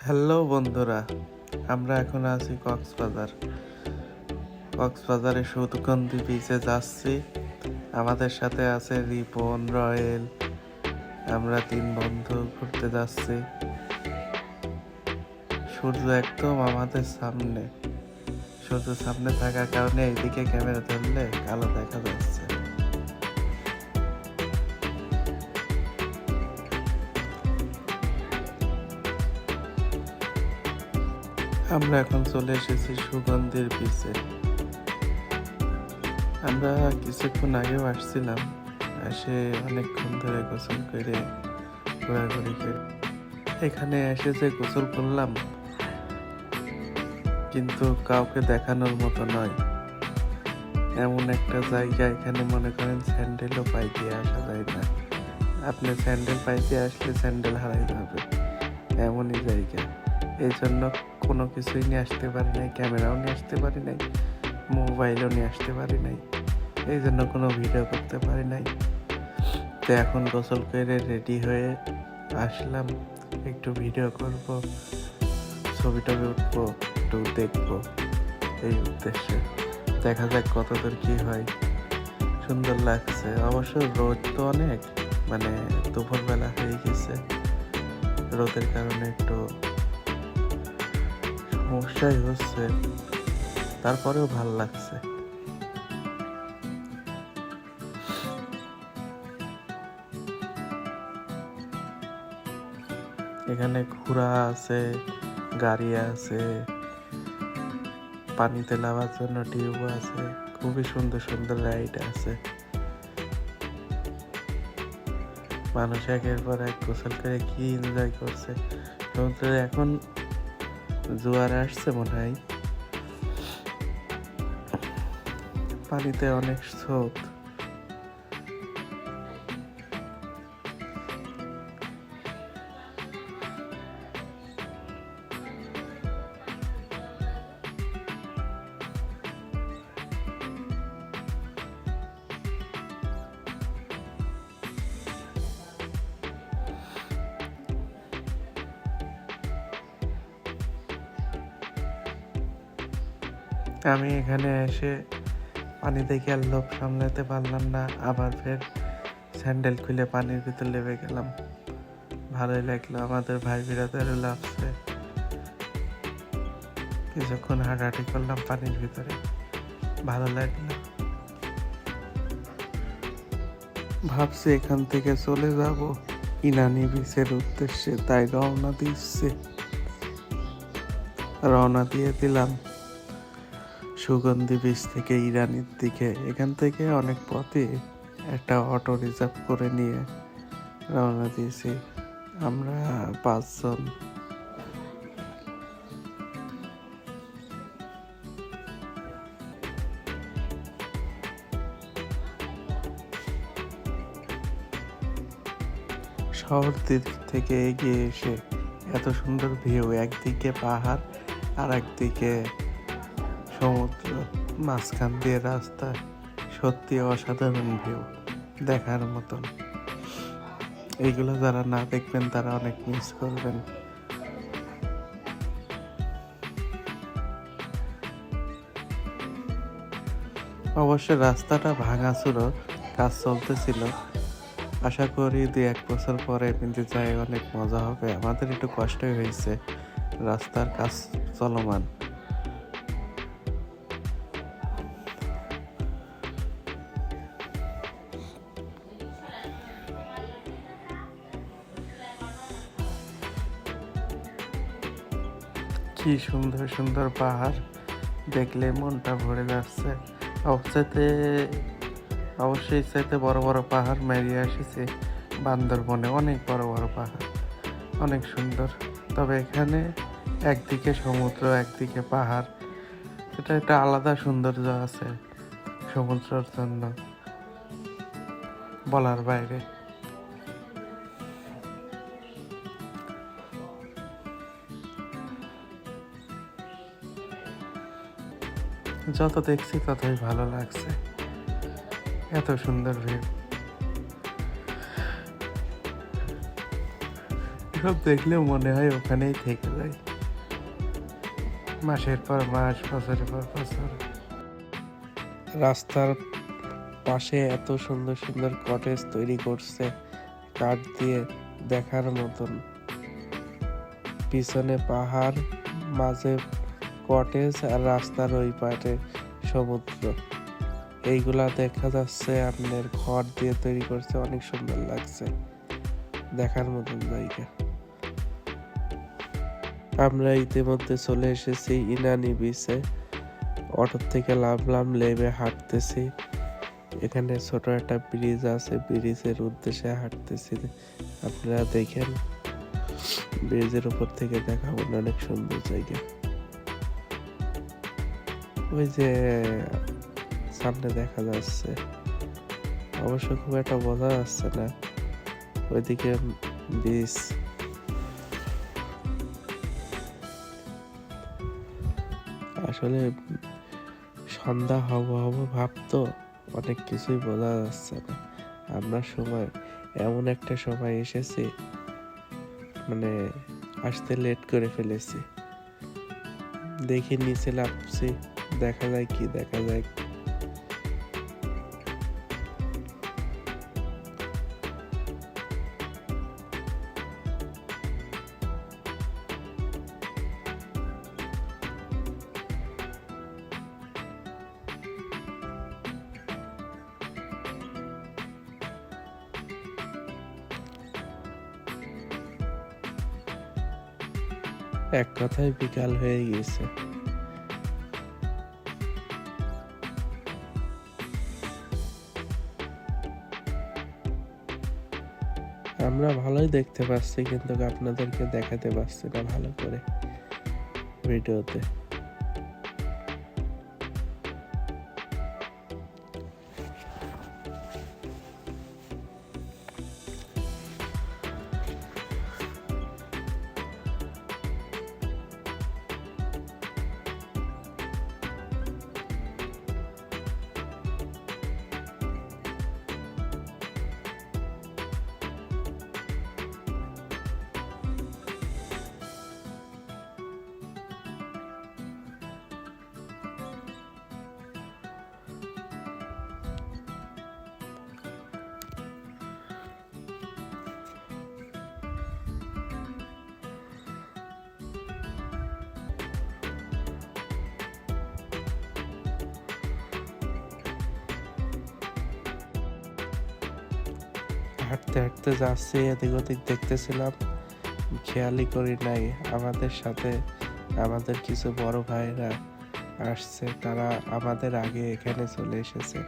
Hello বন্ধুরা, আমরা এখন আছি কক্সবাজারে সুগন্ধি বিচে যাচ্ছি। আমাদের সাথে আছে রিপন, রয়েল। আমরা 3 বন্ধু ঘুরতে যাচ্ছি। সূর্য একদম আমাদের সামনে। সূর্য সামনে থাকার কারণে এইদিকে ক্যামেরা ধরলে কালো দেখা যাচ্ছে। আমরা এখন চলে এসেছি সুগন্ধির বিচে। আমরা কিছুক্ষণ আগেও আসছিলাম, এসে অনেকক্ষণ ধরে গোসল করে ঘোরাঘুরি করে এখানে এসে যে গোসল করলাম, কিন্তু কাউকে দেখানোর মতো নয়। এমন একটা জায়গা, এখানে মনে করেন স্যান্ডেলও পাই দিয়ে আসা যায় না। আপনি স্যান্ডেল পাইতে আসলে স্যান্ডেল হারাই যাবে, এমনই জায়গা। এই জন্য কোনো কিছুই নিয়ে আসতে পারি নাই, ক্যামেরাও নিয়ে আসতে পারি নাই, মোবাইলও নিয়ে আসতে পারি নাই। এই জন্য কোনো ভিডিও করতে পারি নাই। তো এখন গোসল করে রেডি হয়ে আসলাম, একটু ভিডিও করব, ছবি টবি উঠবো, একটু দেখবো, এই উদ্দেশ্যে। দেখা যাক কতদূর কি হয়। সুন্দর লাগছে। অবশ্য রোদ তো অনেক, মানে দুপুরবেলা হয়ে গেছে, রোদের কারণে একটু সমস্যাই হচ্ছে, তারপরেও ভাল লাগছে। এখানে ঘোড়া আছে, গাড়ি আছে, পানিতে নামার জন্য টিউব আছে, খুবই সুন্দর সুন্দর রাইড আছে। মানুষ একের পর এক গোসল করে কি এনজয় করছে। সমুদ্রে এখন জোয়ার আসছে মনে হয়, পানিতে অনেক স্রোত। আমি এখানে এসে পানি দেখে আর লোভ সামলাতে পারলাম না, আবার ফের স্যান্ডেল খুলে পানির ভিতর নেমে গেলাম। ভালোই লাগলো, আমাদের ভাই বিরাদারও লাগছে। কিছুক্ষণ হাঁটাহাঁটি করলাম পানির ভিতরে, ভালো লাগলো। ভাবছি এখান থেকে চলে যাব ইনানি বিচের উদ্দেশ্যে, তাই রওনা দিয়ে দিলাম সুগন্ধি বিচ থেকে ইরানির দিকে। এখান থেকে অনেক পথে একটা অটো রিজার্ভ করে নিয়ে রওনা দিয়েছি আমরা 5 জন। শহর দিক থেকে এগিয়ে এসে এত সুন্দর ভিউ, একদিকে পাহাড় আর একদিকে সমুদ্র, মাঝখান দিয়ে রাস্তা, সত্যি অসাধারণ ভিউ, দেখার মতন। এইগুলো যারা না দেখবেন তারা অনেক মিস করবেন। অবশ্য রাস্তাটা ভাঙাচুরো, কাজ চলতেছিল। আশা করি 2-1 বছর পরে কিন্তু যাই অনেক মজা হবে। আমাদের একটু কষ্টই হয়েছে, রাস্তার কাজ চলমান। কি সুন্দর সুন্দর পাহাড়, দেখলে মনটা ভরে যাচ্ছে। অবশ্যই চাইতে বড় বড় পাহাড় মেরিয়ে এসেছে বান্দরবনে, অনেক বড় বড় পাহাড়, অনেক সুন্দর। তবে এখানে একদিকে সমুদ্র, একদিকে পাহাড়, এটা একটা আলাদা সৌন্দর্য আছে সমুদ্রের জন্য, বলার বাইরে। যত দেখছি ততই ভালো লাগছে, এত সুন্দর ভিউ। সব দেখলে মনে হয় ওখানেই থেকে যায়, মাসের পর মাস, বছরের পর বছর। রাস্তার পাশে এত সুন্দর সুন্দর কটেজ তৈরি করছে কাঠ দিয়ে, দেখার মতন। পিছনে পাহাড়, মাঝে কটেজ, আর রাস্তার ওই পাশে সমুদ্র। এইগুলা দেখা যাচ্ছে আপনার খড় দিয়ে তৈরি করছে, অনেক সুন্দর লাগছে, দেখার মতন জায়গা। আমরা ইতিমধ্যে চলে এসেছি ইনানি বিচে। অটো থেকে নামলাম, নেমে হাঁটতেছি। এখানে ছোট একটা ব্রিজ আছে, ব্রিজের উদ্দেশ্যে হাঁটতেছি। আপনারা দেখেন, ব্রিজের উপর থেকে দেখাবো, অনেক সুন্দর জায়গা। ওই যে সামনে দেখা যাচ্ছে, অবশ্য খুব একটা বোঝা যাচ্ছে না, ওইদিকে ব্রিজ। আসলে সন্ধ্যা হব ভাব তো, অনেক কিছুই বোঝা যাচ্ছে না। আমরা সময়, এমন একটা সময় এসেছি, মানে আসতে লেট করে ফেলেছি। দেখি নিচে নামছি, দেখা যায় কি দেখা যায়। এক কথায় বিকাল হয়ে গেছে। আমরা ভালোই দেখতে পাচ্ছি, কিন্তু আপনাদেরকে দেখাতে পারছি না ভালো করে ভিডিওতে। হাঁটতে হাঁটতে যাচ্ছি, এদিক ওদিক দেখতেছিলাম, খেয়ালই করি নাই আমাদের সাথে আমাদের কিছু বড় ভাইরা আসছে। তারা আমাদের আগে এখানে চলে এসেছে,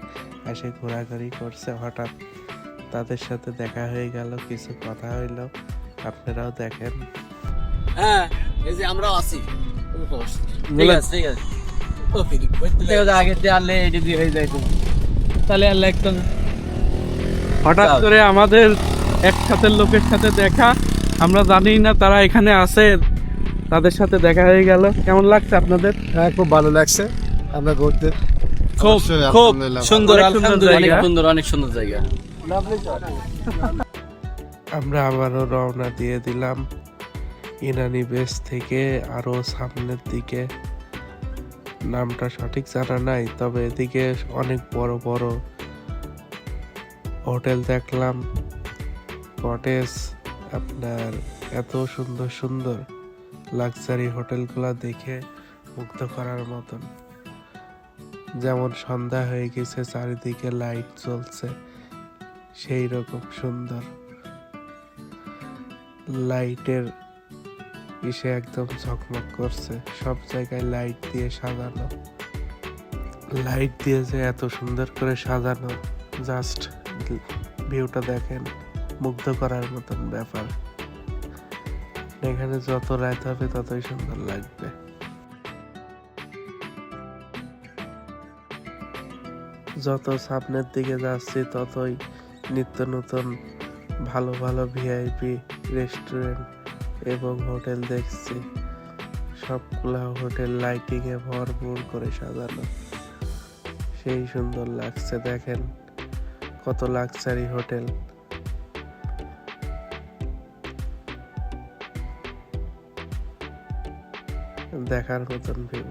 এসে ঘোরাঘুরি করছে। হঠাৎ তাদের সাথে দেখা হয়ে গেল, কিছু কথা হইলো, আপনারাও দেখেন। হ্যাঁ, এই যে আমরাও আছি। ঠিক আছে, ঠিক আছে। আগে আনলে এটি দিয়ে হয়ে যায়, তাহলে আর লাগতো না। হঠাৎ করে আমাদের একসাথে লোকের সাথে দেখা, আমরা জানি না তারা এখানে আছে, তাদের সাথে দেখা হয়ে গেল। কেমন লাগছে আপনাদের? হ্যাঁ, খুব ভালো লাগছে। আমরা ঘুরতে খুব খুব সুন্দর, অনেক সুন্দর আলহামদুলিল্লাহ, অনেক জায়গা। সুন্দর, অনেক সুন্দর জায়গা। আমরা আবারও রওনা দিয়ে দিলাম ইনানি বেস থেকে আরো সামনের দিকে। নামটা সঠিক জানা নাই, তবে এদিকে অনেক বড় বড় হোটেল দেখলাম, কটেজ। আপনার এত সুন্দর সুন্দর লাক্সারি হোটেলগুলো দেখে মুগ্ধ করার মতন। যেমন সন্ধ্যা হয়ে গেছে, চারিদিকে লাইট জ্বলছে, সেই রকম সুন্দর লাইটের ইসে একদম ঝকমক করছে। সব জায়গায় লাইট দিয়ে সাজানো, লাইট দিয়ে যে এত সুন্দর করে সাজানো, জাস্ট ভিউটা দেখেন, মুগ্ধ করার মতন ব্যাপার। এখানে যত রাত হবে ততই সুন্দর লাগবে। যত সামনের দিকে যাচ্ছি ততই নিত্য নতুন ভালো ভালো ভিআইপি রেস্টুরেন্ট এবং হোটেল দেখছি। সবগুলা হোটেল লাইটিং এ ভরপুর করে সাজানো, সেই সুন্দর লাগছে। দেখেন কত লাক্সারি হোটেল। দেখার মতন ভিউ।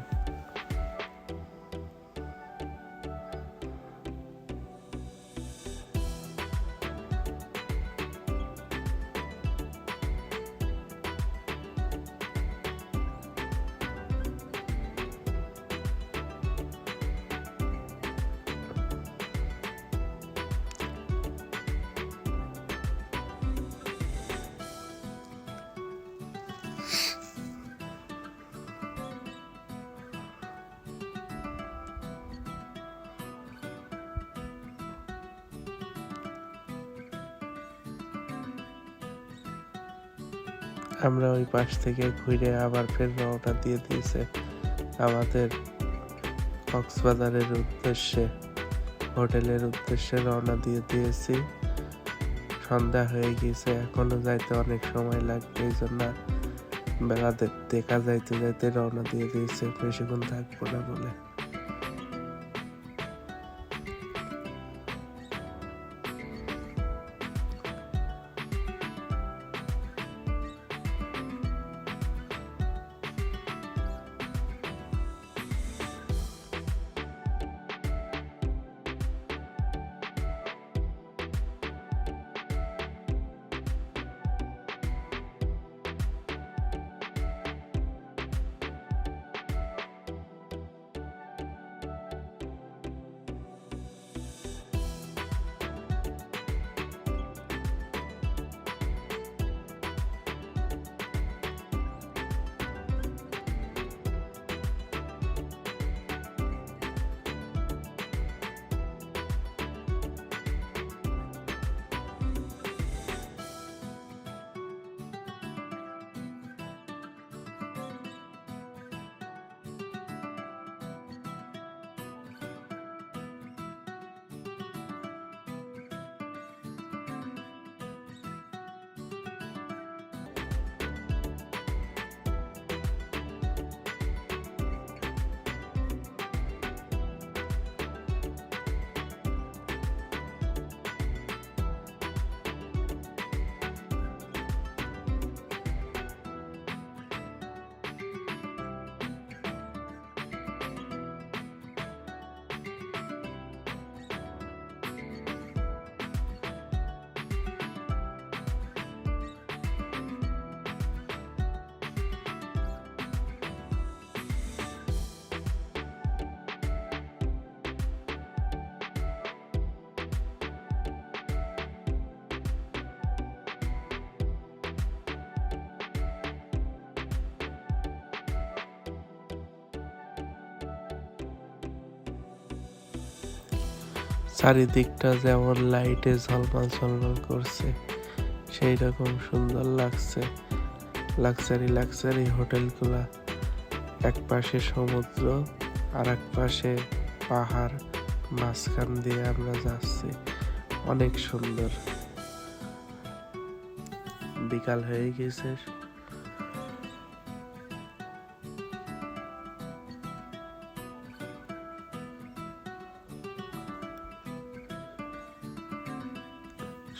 আমরা ওই পাশ থেকে ঘুরে আবার ফের রওনা দিয়ে দিয়েছে আমাদের কক্সবাজারের উদ্দেশ্যে, হোটেলের উদ্দেশ্যে রওনা দিয়ে দিয়েছি। সন্ধ্যা হয়ে গেছে, এখনো যাইতে অনেক সময় লাগবে, এই জন্য বেলা দেখা যাইতে যাইতে রওনা দিয়ে দিয়েছে, বেশিক্ষণ থাকবো না বলে। চারিদিকটা যেমন লাইটে ঝলমল ঝলমল করছে, সেই রকম সুন্দর লাগছে। লাক্সারি হোটেলগুলা, এক পাশে সমুদ্র আর এক পাশে পাহাড়, মাঝখান দিয়ে আমরা যাচ্ছি, অনেক সুন্দর। বিকাল হয়ে গেছে,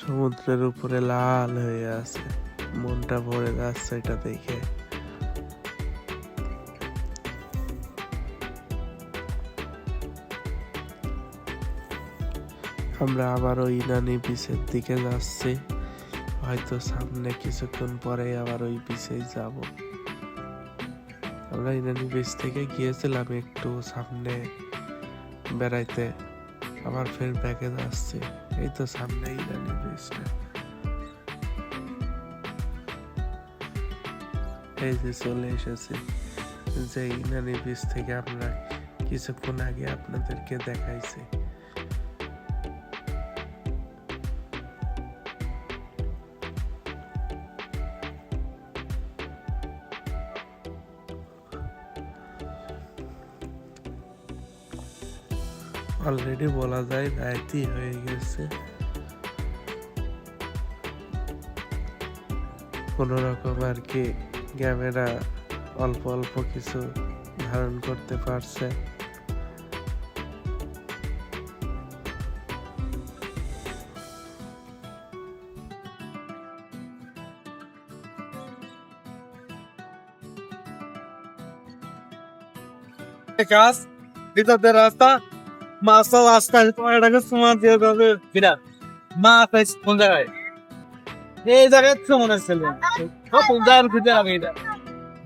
সমুদ্রের উপরে লাল হয়ে আছে, মনটা ভরে যাচ্ছে এটা দেখে। আমরা আবার ওই ইনানি বিচের দিকে যাচ্ছি, হয়তো সামনে কিছুক্ষণ পরে আবার ওই বিচেই যাব। আমরা ইনানি বিচ থেকে গিয়েছিলাম একটু সামনে বেড়াইতে, আবার ফের ব্যাকে যাচ্ছি, এই তো সামনে ইনানি বিচটা। এই যে চলে এসেছি, যে ইনানি বিচ থেকে আমরা কিছুক্ষণ আগে আপনাদেরকে দেখাইছি। অলরেডি বলা যায় রাতই হয়ে গেছে। কোনো রকম আর কি ক্যামেরা অল্প অল্প কিছু ধারণ করতে পারছে। কাজ ভিতরের রাস্তা মাছ তো রাস্তায় তোমার এটাকে সময় দিয়ে দেবে বিনা মাছ আছে কোন জায়গায় এই জায়গায় তো মনে হচ্ছে কোন জায়গার ভিতরে আমি এটা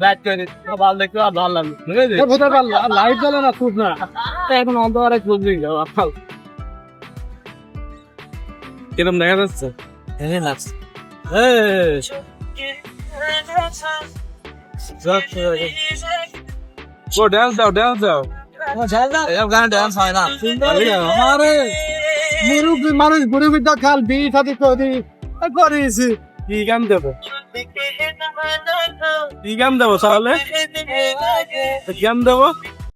ব্যাট করে ভালো দেখতে আর ভালো লাগলো বুঝলি কোথায় পারলো আর লাইট জ্বলে না খুব না এখন অন্ধকারে খুঁজবি যাও আপাল কিরম দেখা যাচ্ছে হেরে লাগছে ও ড্যান্স দাও ড্যান্স দাও গান ডান্স হয় না আরে মুরুব্বি মানুষ মুরুব্বিটা খাল বিয়ে সাথে করেছি কি গান দেবো কি গান দেবো তাহলে গান দেবো